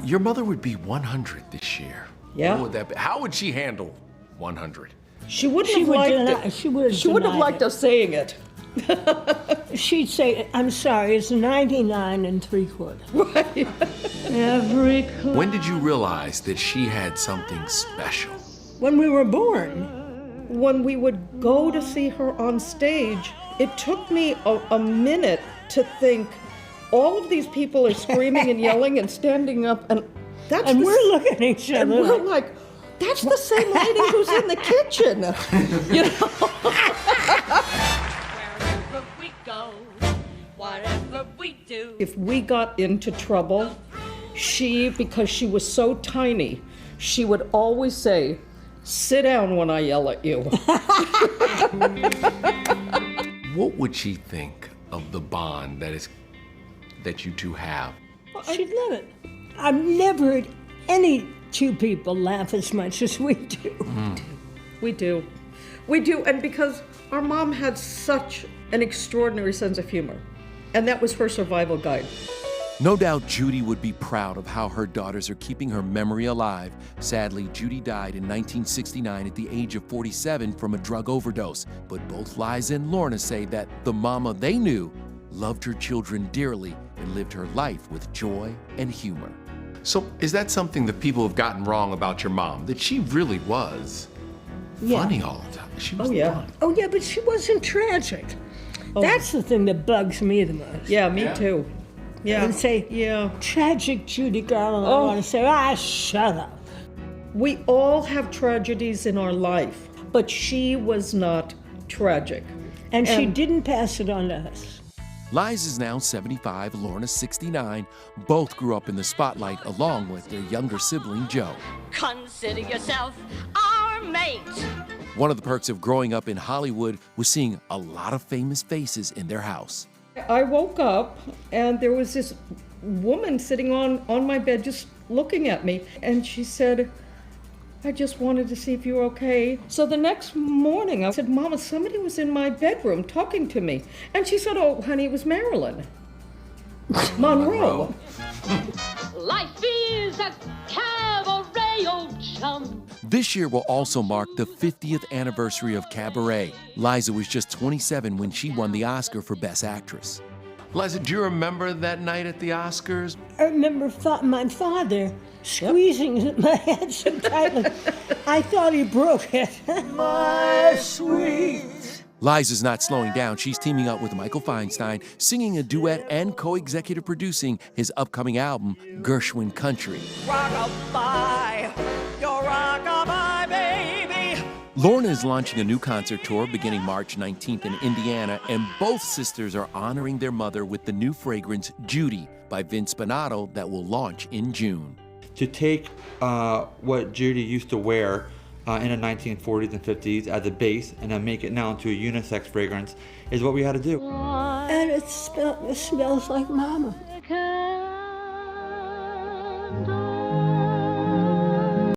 Your mother would be 100 this year. Yeah. What would that be? How would she handle 100? She wouldn't have liked it. She wouldn't have liked us saying it. She'd say, I'm sorry, it's 99 3/4. Right. When did you realize that she had something special? When we were born. When we would go to see her on stage, it took me a minute to think, all of these people are screaming and yelling and standing up, and we're looking at each other. And we're like, that's the same lady who's in the kitchen. You know? Wherever we go, whatever we do. If we got into trouble, because she was so tiny, she would always say, sit down when I yell at you. What would she think of the bond that you two have? She'd love it. I've never heard any two people laugh as much as we do. We do. We do, and because our mom had such an extraordinary sense of humor, and that was her survival guide. No doubt Judy would be proud of how her daughters are keeping her memory alive. Sadly, Judy died in 1969 at the age of 47 from a drug overdose. But both Liza and Lorna say that the mama they knew loved her children dearly and lived her life with joy and humor. So is that something that people have gotten wrong about your mom? That she really was funny all the time? She was fun. Oh, yeah, but she wasn't tragic. That's the thing that bugs me the most. Yeah, me too. Yeah. And say, tragic Judy Garland. I want to say, shut up. We all have tragedies in our life, but she was not tragic. And she didn't pass it on to us. Liza's now 75, Lorna's 69. Both grew up in the spotlight along with their younger sibling, Joe. Consider yourself our mate. One of the perks of growing up in Hollywood was seeing a lot of famous faces in their house. I woke up and there was this woman sitting on my bed just looking at me, and she said, I just wanted to see if you were okay. So the next morning I said, Mama, somebody was in my bedroom talking to me. And she said, oh, honey, it was Marilyn Monroe. Life is a cabaret, old chum. This year will also mark the 50th anniversary of Cabaret. Liza was just 27 when she won the Oscar for Best Actress. Liza, do you remember that night at the Oscars? I remember my father squeezing my head so tightly. I thought he broke it. My sweet. Liza's not slowing down. She's teaming up with Michael Feinstein, singing a duet and co-executive producing his upcoming album, Gershwin Country. Rockabye, you're rockabye, baby. Lorna is launching a new concert tour beginning March 19th in Indiana, and both sisters are honoring their mother with the new fragrance, Judy, by Vince Spinato, that will launch in June. To take what Judy used to wear in the 1940s and 50s as a base and then make it now into a unisex fragrance is what we had to do. And it smells like Mama.